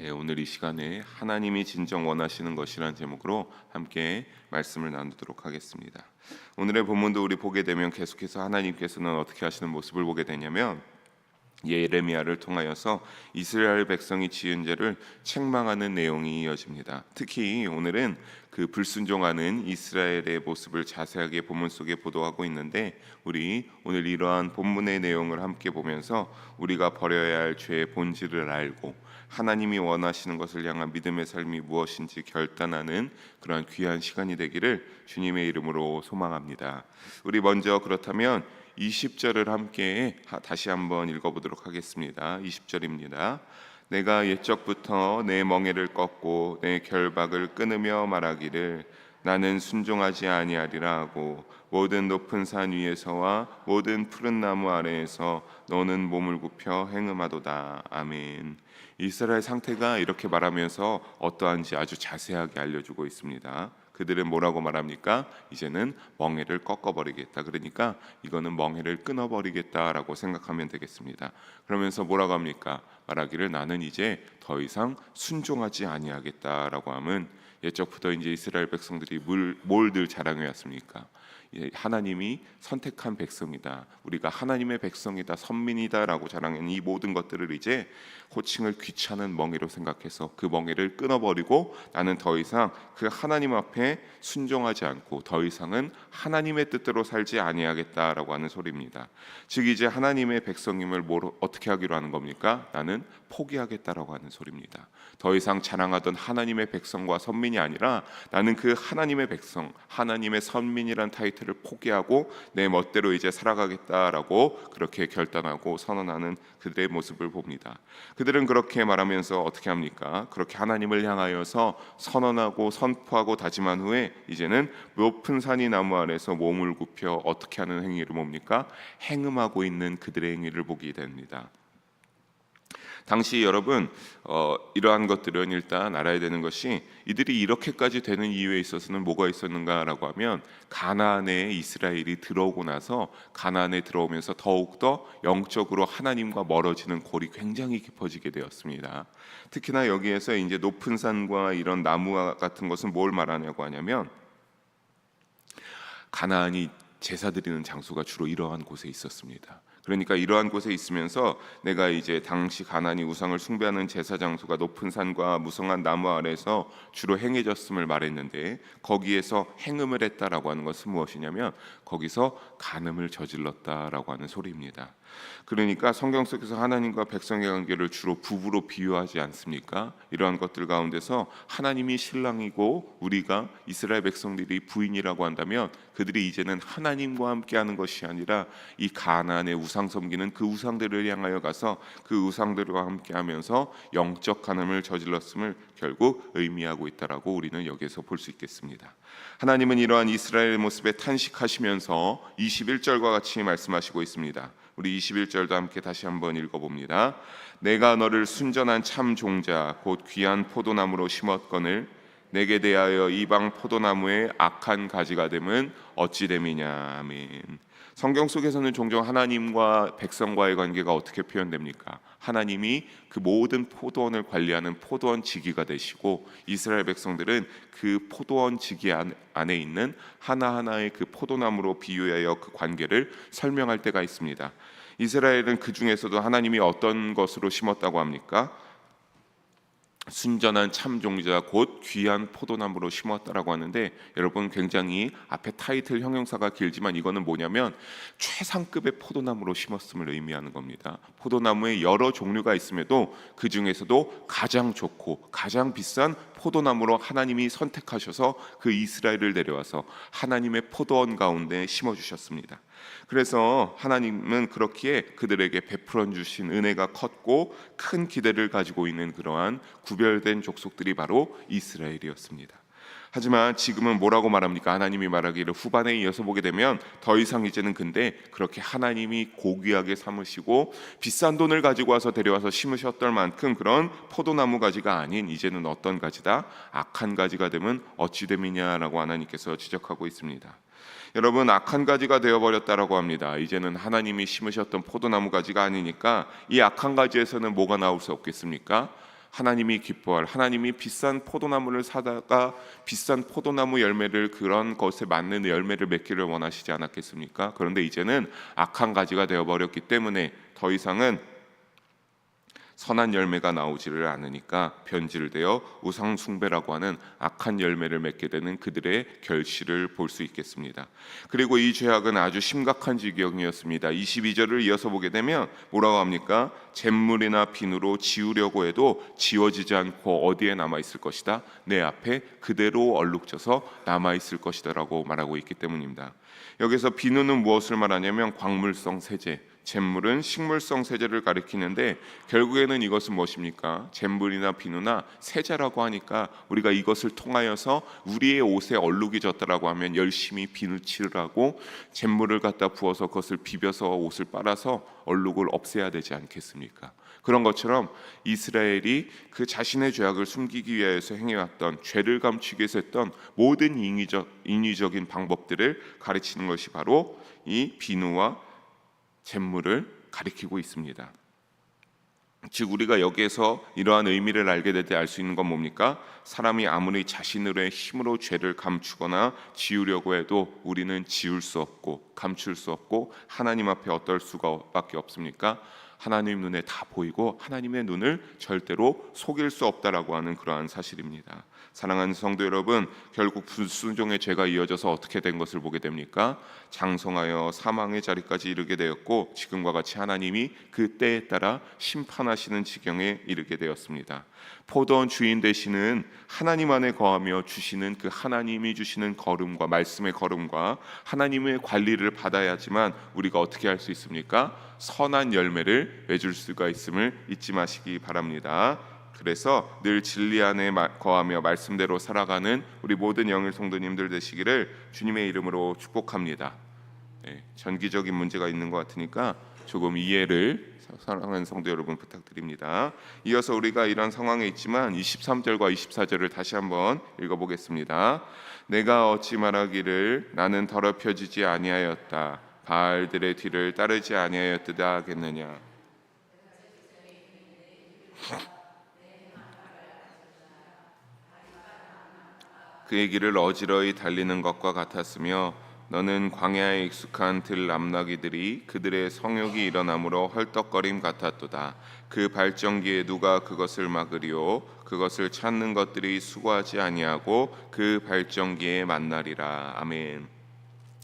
오늘 이 시간에 하나님이 진정 원하시는 것이라는 제목으로 함께 말씀을 나누도록 하겠습니다. 오늘의 본문도 우리 보게 되면 계속해서 하나님께서는 어떻게 하시는 모습을 보게 되냐면 예레미야를 통하여서 이스라엘 백성이 지은 죄를 책망하는 내용이 이어집니다. 특히 오늘은 그 불순종하는 이스라엘의 모습을 자세하게 본문 속에 보도하고 있는데, 우리 오늘 이러한 본문의 내용을 함께 보면서 우리가 버려야 할 죄의 본질을 알고 하나님이 원하시는 것을 향한 믿음의 삶이 무엇인지 결단하는 그러한 귀한 시간이 되기를 주님의 이름으로 소망합니다. 우리 먼저 그렇다면 20절을 함께 다시 한번 읽어보도록 하겠습니다. 20절입니다. 내가 옛적부터 내 멍에를 꺾고 내 결박을 끊으며 말하기를 나는 순종하지 아니하리라 하고 모든 높은 산 위에서와 모든 푸른 나무 아래에서 너는 몸을 굽혀 행음하도다. 아멘. 이스라엘 상태가 이렇게 말하면서 어떠한지 아주 자세하게 알려주고 있습니다. 그들은 뭐라고 말합니까? 이제는 멍에를 꺾어버리겠다. 그러니까 이거는 멍에를 끊어버리겠다라고 생각하면 되겠습니다. 그러면서 뭐라고 합니까? 말하기를 나는 이제 더 이상 순종하지 아니하겠다라고 하면, 옛적부터 이제 이스라엘 백성들이 뭘 늘 자랑해 왔습니까? 하나님이 선택한 백성이다, 우리가 하나님의 백성이다, 선민이다라고 자랑한 이 모든 것들을 이제 호칭을 귀찮은 멍에로 생각해서 그 멍에를 끊어버리고 나는 더 이상 그 하나님 앞에 순종하지 않고 더 이상은 하나님의 뜻대로 살지 아니하겠다라고 하는 소리입니다. 즉 이제 하나님의 백성임을 어떻게 하기로 하는 겁니까? 나는 포기하겠다라고 하는 소리입니다. 더 이상 자랑하던 하나님의 백성과 선민이 아니라 나는 그 하나님의 백성, 하나님의 선민이란 타이틀을 포기하고 내 멋대로 이제 살아가겠다라고 그렇게 결단하고 선언하는 그들의 모습을 봅니다. 그들은 그렇게 말하면서 어떻게 합니까? 그렇게 하나님을 향하여서 선언하고 선포하고 다짐한 후에 이제는 높은 산이 나무 아래서 몸을 굽혀 어떻게 하는 행위를 뭡니까? 행음하고 있는 그들의 행위를 보게 됩니다. 당시 여러분 이러한 것들은 일단 알아야 되는 것이, 이들이 이렇게까지 되는 이유에 있어서는 뭐가 있었는가라고 하면, 가나안에 이스라엘이 들어오고 나서 가나안에 들어오면서 더욱더 영적으로 하나님과 멀어지는 골이 굉장히 깊어지게 되었습니다. 특히나 여기에서 이제 높은 산과 이런 나무와 같은 것은 뭘 말하냐고 하냐면, 가나안이 제사 드리는 장소가 주로 이러한 곳에 있었습니다. 그러니까 이러한 곳에 있으면서 내가 이제 당시 가나안이 우상을 숭배하는 제사 장소가 높은 산과 무성한 나무 아래에서 주로 행해졌음을 말했는데, 거기에서 행음을 했다라고 하는 것은 무엇이냐면 거기서 간음을 저질렀다라고 하는 소리입니다. 그러니까 성경 속에서 하나님과 백성의 관계를 주로 부부로 비유하지 않습니까? 이러한 것들 가운데서 하나님이 신랑이고 우리가 이스라엘 백성들이 부인이라고 한다면, 그들이 이제는 하나님과 함께하는 것이 아니라 이 가나안의 우상 섬기는 그 우상들을 향하여 가서 그 우상들과 함께하면서 영적 간음을 저질렀음을 결국 의미하고 있다라고 우리는 여기에서 볼 수 있겠습니다. 하나님은 이러한 이스라엘 모습에 탄식하시면서 21절과 같이 말씀하시고 있습니다. 우리 21절도 함께 다시 한번 읽어봅니다. 내가 너를 순전한 참 종자 곧 귀한 포도나무로 심었거늘 내게 대하여 이방 포도나무의 악한 가지가 됨은 어찌 됨이냐. 아멘. 성경 속에서는 종종 하나님과 백성과의 관계가 어떻게 표현됩니까? 하나님이 그 모든 포도원을 관리하는 포도원 지기가 되시고, 이스라엘 백성들은 그 포도원 지기 안에 있는 하나하나의 그 포도나무로 비유하여 그 관계를 설명할 때가 있습니다. 이스라엘은 그 중에서도 하나님이 어떤 것으로 심었다고 합니까? 순전한 참 종자 곧 귀한 포도나무로 심었다라고 하는데, 여러분 굉장히 앞에 타이틀 형용사가 길지만 이거는 뭐냐면 최상급의 포도나무로 심었음을 의미하는 겁니다. 포도나무에 여러 종류가 있음에도 그 중에서도 가장 좋고 가장 비싼 포도나무로 하나님이 선택하셔서 그 이스라엘을 데려와서 하나님의 포도원 가운데 심어주셨습니다. 그래서 하나님은 그렇기에 그들에게 베풀어 주신 은혜가 컸고 큰 기대를 가지고 있는 그러한 구별된 족속들이 바로 이스라엘이었습니다. 하지만 지금은 뭐라고 말합니까? 하나님이 말하기를 후반에 이어서 보게 되면 더 이상 이제는 근데 그렇게 하나님이 고귀하게 삼으시고 비싼 돈을 가지고 와서 데려와서 심으셨던 만큼 그런 포도나무 가지가 아닌 이제는 어떤 가지다? 악한 가지가 되면 어찌 됨이냐라고 하나님께서 지적하고 있습니다. 여러분, 악한 가지가 되어버렸다라고 합니다. 이제는 하나님이 심으셨던 포도나무 가지가 아니니까 이 악한 가지에서는 뭐가 나올 수 없겠습니까? 하나님이 기뻐할, 하나님이 비싼 포도나무를 사다가 비싼 포도나무 열매를, 그런 것에 맞는 열매를 맺기를 원하시지 않았겠습니까? 그런데 이제는 악한 가지가 되어버렸기 때문에 더 이상은 선한 열매가 나오지를 않으니까 변질되어 우상 숭배라고 하는 악한 열매를 맺게 되는 그들의 결실을 볼 수 있겠습니다. 그리고 이 죄악은 아주 심각한 지경이었습니다. 22절을 이어서 보게 되면 뭐라고 합니까? 잿물이나 비누로 지우려고 해도 지워지지 않고 어디에 남아 있을 것이다? 내 앞에 그대로 얼룩져서 남아 있을 것이다라고 말하고 있기 때문입니다. 여기서 비누는 무엇을 말하냐면 광물성 세제, 잿물은 식물성 세제를 가리키는데, 결국에는 이것은 무엇입니까? 잿물이나 비누나 세제라고 하니까 우리가 이것을 통하여서 우리의 옷에 얼룩이 졌다라고 하면 열심히 비누칠을 하고 잿물을 갖다 부어서 그것을 비벼서 옷을 빨아서 얼룩을 없애야 되지 않겠습니까? 그런 것처럼 이스라엘이 그 자신의 죄악을 숨기기 위해서 행해왔던, 죄를 감추기 위해서 했던 모든 인위적인 방법들을 가르치는 것이 바로 이 비누와 잿물을 가리키고 있습니다. 즉 우리가 여기에서 이러한 의미를 알게 될 때 알 수 있는 건 뭡니까? 사람이 아무리 자신의 힘으로 죄를 감추거나 지우려고 해도 우리는 지울 수 없고 감출 수 없고 하나님 앞에 어떨 수밖에 없습니까? 하나님 눈에 다 보이고 하나님의 눈을 절대로 속일 수 없다라고 하는 그러한 사실입니다. 사랑하는 성도 여러분, 결국 불순종의 죄가 이어져서 어떻게 된 것을 보게 됩니까? 장성하여 사망의 자리까지 이르게 되었고, 지금과 같이 하나님이 그 때에 따라 심판하시는 지경에 이르게 되었습니다. 포도원 주인 되시는 하나님 안에 거하며 주시는 그 하나님이 주시는 거름과 말씀의 거름과 하나님의 관리를 받아야지만 우리가 어떻게 할 수 있습니까? 선한 열매를 맺을 수가 있음을 잊지 마시기 바랍니다. 그래서 늘 진리 안에 거하며 말씀대로 살아가는 우리 모든 영의 성도님들 되시기를 주님의 이름으로 축복합니다. 전기적인 문제가 있는 것 같으니까 조금 이해를 사랑하는 성도 여러분 부탁드립니다. 이어서 우리가 이런 상황에 있지만 23절과 24절을 다시 한번 읽어보겠습니다. 내가 어찌 말하기를 나는 더럽혀지지 아니하였다, 바알들의 뒤를 따르지 아니하였다 하겠느냐. 그의 길을 어지러이 달리는 것과 같았으며 너는 광야에 익숙한 들람나귀들이 그들의 성욕이 일어나므로 헐떡거림 같았도다. 그 발전기에 누가 그것을 막으리요? 그것을 찾는 것들이 수고하지 아니하고 그 발전기에 만나리라. 아멘.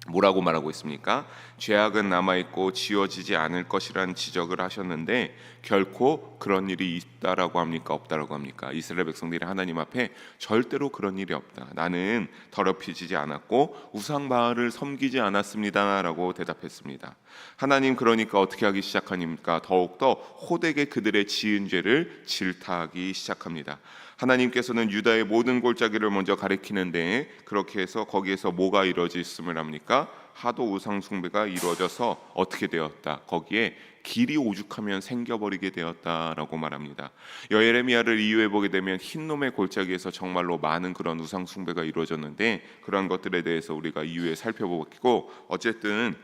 뭐라고 말하고 있습니까? 죄악은 남아있고 지워지지 않을 것이라는 지적을 하셨는데 결코 그런 일이 있다라고 합니까? 없다라고 합니까? 이스라엘 백성들이 하나님 앞에 절대로 그런 일이 없다, 나는 더럽혀지지 않았고 우상 바알을 섬기지 않았습니다 라고 대답했습니다. 하나님 그러니까 어떻게 하기 시작하니까 더욱더 호되게 그들의 지은 죄를 질타하기 시작합니다. 하나님께서는 유다의 모든 골짜기를 먼저 가리키는데 그렇게 해서 거기에서 뭐가 이루어졌음을 합니까? 하도 우상 숭배가 이루어져서 어떻게 되었다, 거기에 길이 오죽하면 생겨버리게 되었다라고 말합니다. 여에레미야를 이유해 보게 되면 흰놈의 골짜기에서 정말로 많은 그런 우상 숭배가 이루어졌는데 그런 것들에 대해서 우리가 이유에 살펴보고, 어쨌든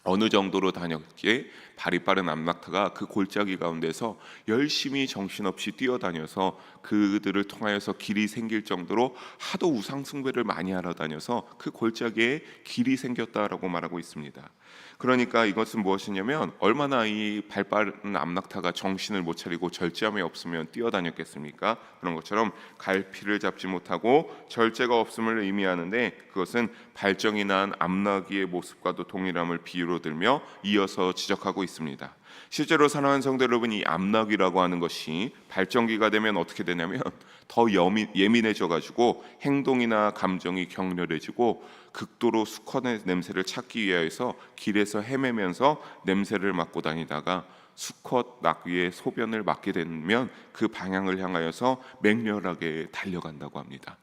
어느 정도로 다녔기에 발이 빠른 암낙타가 그 골짜기 가운데서 열심히 정신없이 뛰어다녀서 그들을 통하여서 길이 생길 정도로 하도 우상 숭배를 많이 하러 다녀서 그 골짜기에 길이 생겼다라고 말하고 있습니다. 그러니까 이것은 무엇이냐면 얼마나 이 발빠른 암낙타가 정신을 못 차리고 절제함이 없으면 뛰어다녔겠습니까? 그런 것처럼 갈피를 잡지 못하고 절제가 없음을 의미하는데 그것은 발정이 난 암나귀의 모습과도 동일함을 비유로 들며 이어서 지적하고 있습니다. 실제로 사랑하는 성도 여러분, 이 암나귀라고 하는 것이 발정기가 되면 어떻게 되냐면 더 예민해져 가지고 행동이나 감정이 격렬해지고 극도로 수컷의 냄새를 찾기 위해서 길에서 헤매면서 냄새를 맡고 다니다가 수컷 낙귀의 소변을 맡게 되면 그 방향을 향하여서 맹렬하게 달려간다고 합니다.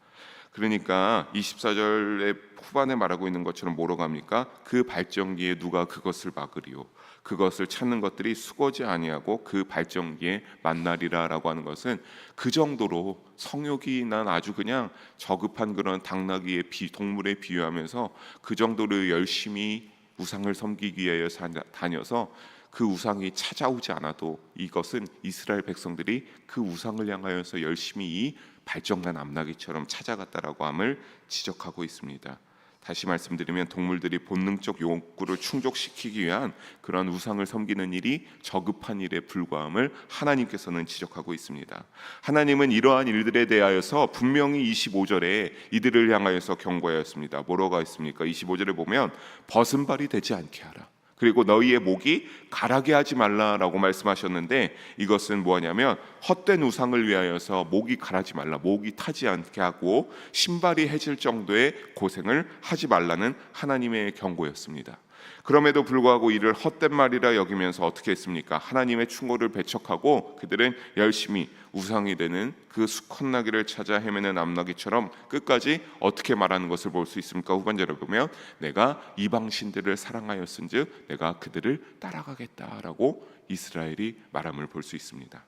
그러니까 24절의 후반에 말하고 있는 것처럼 뭐라고 합니까? 그 발전기에 누가 그것을 막으리요? 그것을 찾는 것들이 수고지 아니하고 그 발전기에 만나리라라고 하는 것은 그 정도로 성욕이 난 아주 그냥 저급한 그런 당나귀의 동물에 비유하면서 그 정도로 열심히 우상을 섬기기 위하여 다녀서 그 우상이 찾아오지 않아도 이것은 이스라엘 백성들이 그 우상을 향하여서 열심히 이 발정난 암나귀처럼 찾아갔다라고 함을 지적하고 있습니다. 다시 말씀드리면 동물들이 본능적 욕구를 충족시키기 위한 그런 우상을 섬기는 일이 저급한 일에 불과함을 하나님께서는 지적하고 있습니다. 하나님은 이러한 일들에 대하여서 분명히 25절에 이들을 향하여서 경고하였습니다. 뭐라고 했습니까? 25절에 보면 벗은발이 되지 않게 하라. 그리고 너희의 목이 가라게 하지 말라라고 말씀하셨는데, 이것은 뭐냐면 헛된 우상을 위하여서 목이 가라지 말라, 목이 타지 않게 하고 신발이 해질 정도의 고생을 하지 말라는 하나님의 경고였습니다. 그럼에도 불구하고 이를 헛된 말이라 여기면서 어떻게 했습니까? 하나님의 충고를 배척하고 그들은 열심히 우상이 되는 그 수컷나귀를 찾아 헤매는 암나귀처럼 끝까지 어떻게 말하는 것을 볼 수 있습니까? 후반절을 보면 내가 이방 신들을 사랑하였은즉 내가 그들을 따라가겠다라고 이스라엘이 말함을 볼 수 있습니다.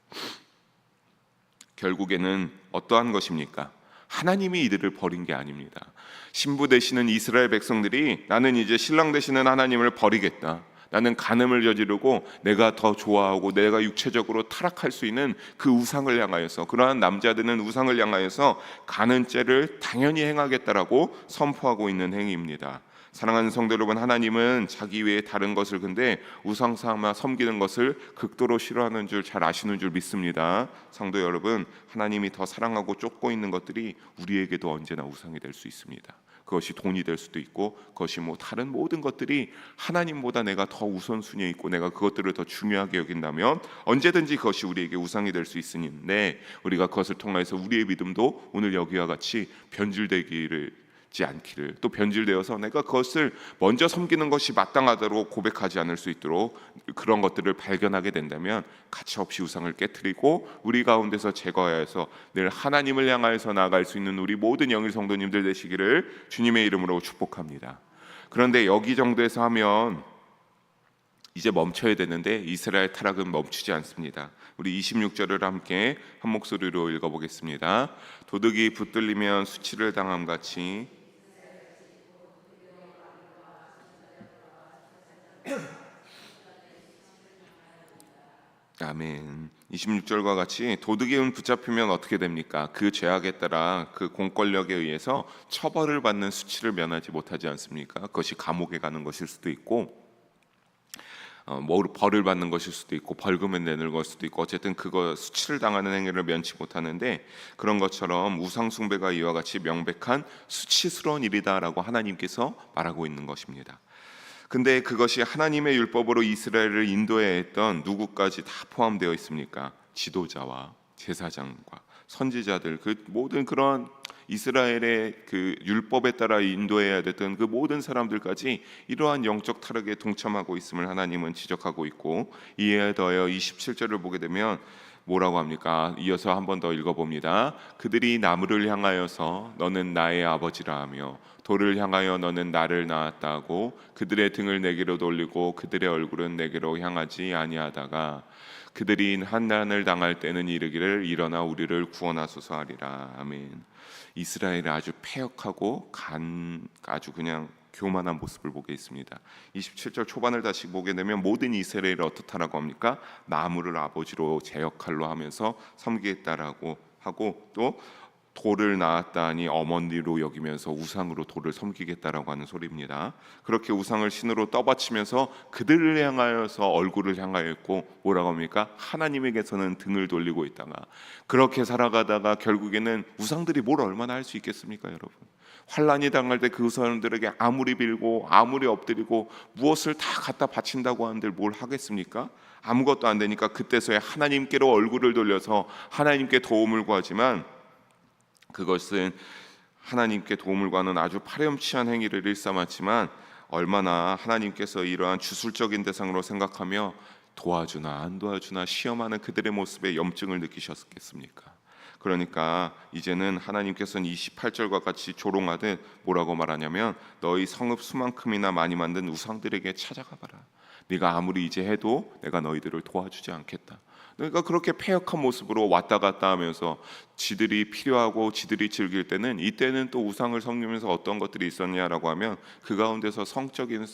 결국에는 어떠한 것입니까? 하나님이 이들을 버린 게 아닙니다. 신부 되시는 이스라엘 백성들이 나는 이제 신랑 되시는 하나님을 버리겠다, 나는 간음을 저지르고 내가 더 좋아하고 내가 육체적으로 타락할 수 있는 그 우상을 향하여서, 그러한 남자들은 우상을 향하여서 가는 죄를 당연히 행하겠다라고 선포하고 있는 행위입니다. 사랑하는 성도 여러분, 하나님은 자기 외에 다른 것을 근데 우상 삼아 섬기는 것을 극도로 싫어하는 줄 잘 아시는 줄 믿습니다. 성도 여러분, 하나님이 더 사랑하고 쫓고 있는 것들이 우리에게도 언제나 우상이 될 수 있습니다. 그것이 돈이 될 수도 있고, 그것이 다른 모든 것들이 하나님보다 내가 더 우선순위에 있고 내가 그것들을 더 중요하게 여긴다면 언제든지 그것이 우리에게 우상이 될 수 있으니, 우리가 그것을 통해서 우리의 믿음도 오늘 여기와 같이 변질되지 않기를, 또 변질되어서 내가 그것을 먼저 섬기는 것이 마땅하다고 고백하지 않을 수 있도록 그런 것들을 발견하게 된다면 가차없이 우상을 깨트리고 우리 가운데서 제거하여서 늘 하나님을 향하여서 나아갈 수 있는 우리 모든 영일 성도님들 되시기를 주님의 이름으로 축복합니다. 그런데 여기 정도에서 하면 이제 멈춰야 되는데 이스라엘 타락은 멈추지 않습니다. 우리 26절을 함께 한 목소리로 읽어보겠습니다. 도둑이 붙들리면 수치를 당함 같이 아멘. 26절과 같이 도둑이 붙잡히면 어떻게 됩니까? 그 죄악에 따라 그 공권력에 의해서 처벌을 받는 수치를 면하지 못하지 않습니까? 그것이 감옥에 가는 것일 수도 있고 벌을 받는 것일 수도 있고 벌금을 내는 것일 수도 있고, 어쨌든 그거 수치를 당하는 행위를 면치 못하는데, 그런 것처럼 우상 숭배가 이와 같이 명백한 수치스러운 일이다라고 하나님께서 말하고 있는 것입니다. 근데 그것이 하나님의 율법으로 이스라엘을 인도해야 했던 누구까지 다 포함되어 있습니까? 지도자와 제사장과 선지자들, 그 모든 그런 이스라엘의 그 율법에 따라 인도해야 됐던 그 모든 사람들까지 이러한 영적 타락에 동참하고 있음을 하나님은 지적하고 있고, 이에 더하여 27절을 보게 되면 뭐라고 합니까? 이어서 한 번 더 읽어봅니다. 그들이 나무를 향하여서 너는 나의 아버지라 하며 돌을 향하여 너는 나를 낳았다 하고 그들의 등을 내게로 돌리고 그들의 얼굴은 내게로 향하지 아니하다가 그들이 환난을 당할 때는 이르기를 일어나 우리를 구원하소서 하리라. 아멘. 이스라엘의 아주 패역하고 아주 그냥 교만한 모습을 보게 있습니다. 27절 초반을 다시 보게 되면 모든 이스라엘이 어떻다라고 합니까? 나무를 아버지로 제 역할로 하면서 섬기겠다라고 하고, 또 돌을 낳았다니 어머니로 여기면서 우상으로 돌을 섬기겠다라고 하는 소리입니다. 그렇게 우상을 신으로 떠받치면서 그들을 향하여서 얼굴을 향하였고, 뭐라고 합니까? 하나님에게서는 등을 돌리고 있다가 그렇게 살아가다가 결국에는 우상들이 뭘 얼마나 할 수 있겠습니까, 여러분? 환난이 당할 때 그 사람들에게 아무리 빌고 아무리 엎드리고 무엇을 다 갖다 바친다고 하는데 뭘 하겠습니까? 아무것도 안 되니까 그때서야 하나님께로 얼굴을 돌려서 하나님께 도움을 구하지만, 그것은 하나님께 도움을 구하는 아주 파렴치한 행위를 일삼았지만 얼마나 하나님께서 이러한 주술적인 대상으로 생각하며 도와주나 안 도와주나 시험하는 그들의 모습에 염증을 느끼셨겠습니까? 그러니까 이제는 하나님께서는 28절과 같이 조롱하듯 뭐라고 말하냐면 너희 성읍 수만큼이나 많이 만든 우상들에게 찾아가 봐라. 네가 아무리 이제 해도 내가 너희들을 도와주지 않겠다. 그러니까 그렇게 패역한 모습으로 왔다 갔다 하면서 지들이 필요하고 지들이 즐길 때는, 이때는 또 우상을 섬기면서 어떤 것들이 있었냐라고 하면 그 가운데서 성적인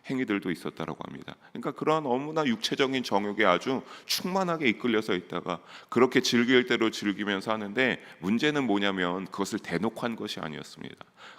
행위들도 있었다라고 합니다. 그러니까 그러한 너무나 육체적인 정욕에 아주 충만하게 이끌려서 있다가 그렇게 즐길 대로 즐기면서 하는데, 문제는 뭐냐면 그것을 대놓고 한 것이 아니었습니다.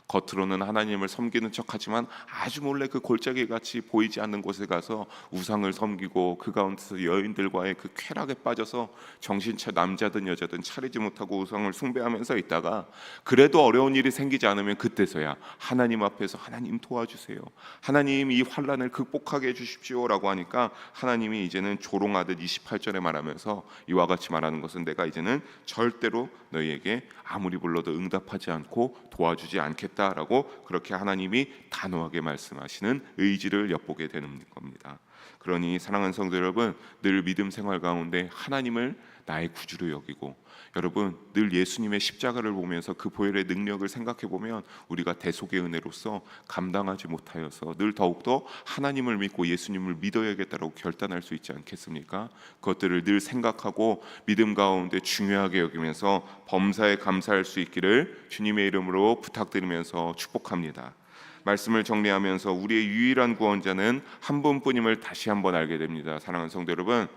겉으로는 하나님을 섬기는 척하지만 아주 몰래 그 골짜기 같이 보이지 않는 곳에 가서 우상을 섬기고 그 가운데서 여인들과의 그 쾌락에 빠져서 정신차 남자든 여자든 차리지 못하고 우상을 숭배하면서 있다가, 그래도 어려운 일이 생기지 않으면 그때서야 하나님 앞에서 하나님 도와주세요, 하나님 이 환난을 극복하게 해주십시오라고 하니까 하나님이 이제는 조롱하듯 28절에 말하면서 이와 같이 말하는 것은 내가 이제는 절대로 너희에게 아무리 불러도 응답하지 않고 도와주지 않겠다라고, 그렇게 하나님이 단호하게 말씀하시는 의지를 엿보게 되는 겁니다. 그러니 사랑하는 성도 여러분, 늘 믿음 생활 가운데 하나님을 나의 구주로 여기고, 여러분 늘 예수님의 십자가를 보면서 그 보혈의 능력을 생각해 보면 우리가 대속의 은혜로서 감당하지 못하여서 늘 더욱더 하나님을 믿고 예수님을 믿어야겠다라고 결단할 수 있지 않겠습니까? 그것들을 늘 생각하고 믿음 가운데 중요하게 여기면서 범사에 감사할 수 있기를 주님의 이름으로 부탁드리면서 축복합니다. 말씀을 정리하면서 우리의 유일한 구원자는 한 분뿐임을 다시 한번 알게 됩니다. 사랑하는 성도 여러분,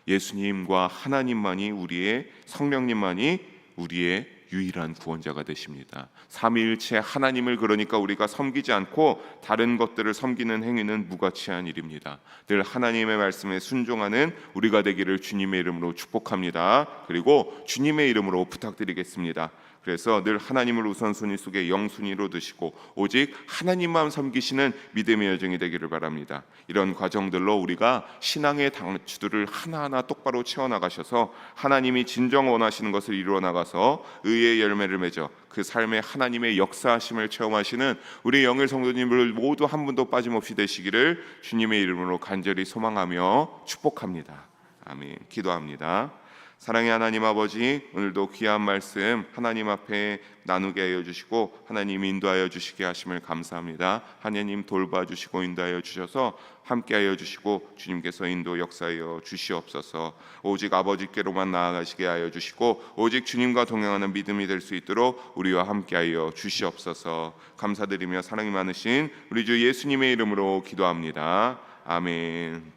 예수님과 하나님만이, 우리의 성령님만이 우리의 유일한 구원자가 되십니다. 삼위일체 하나님을 그러니까 우리가 섬기지 않고 다른 것들을 섬기는 행위는 무가치한 일입니다. 늘 하나님의 말씀에 순종하는 우리가 되기를 주님의 이름으로 축복합니다. 그리고 주님의 이름으로 부탁드리겠습니다. 그래서 늘 하나님을 우선순위 속에 영순위로 두시고 오직 하나님만 섬기시는 믿음의 여정이 되기를 바랍니다. 이런 과정들로 우리가 신앙의 단추들을 하나하나 똑바로 채워나가셔서 하나님이 진정 원하시는 것을 이루어나가서 의의 열매를 맺어 그 삶에 하나님의 역사하심을 체험하시는 우리 영일 성도님들 모두 한 분도 빠짐없이 되시기를 주님의 이름으로 간절히 소망하며 축복합니다. 아멘. 기도합니다. 사랑의 하나님 아버지, 오늘도 귀한 말씀 하나님 앞에 나누게 하여 주시고 하나님 인도하여 주시게 하심을 감사합니다. 하나님 돌봐주시고 인도하여 주셔서 함께하여 주시고 주님께서 인도 역사하여 주시옵소서. 오직 아버지께로만 나아가시게 하여 주시고 오직 주님과 동행하는 믿음이 될 수 있도록 우리와 함께하여 주시옵소서. 감사드리며 사랑이 많으신 우리 주 예수님의 이름으로 기도합니다. 아멘.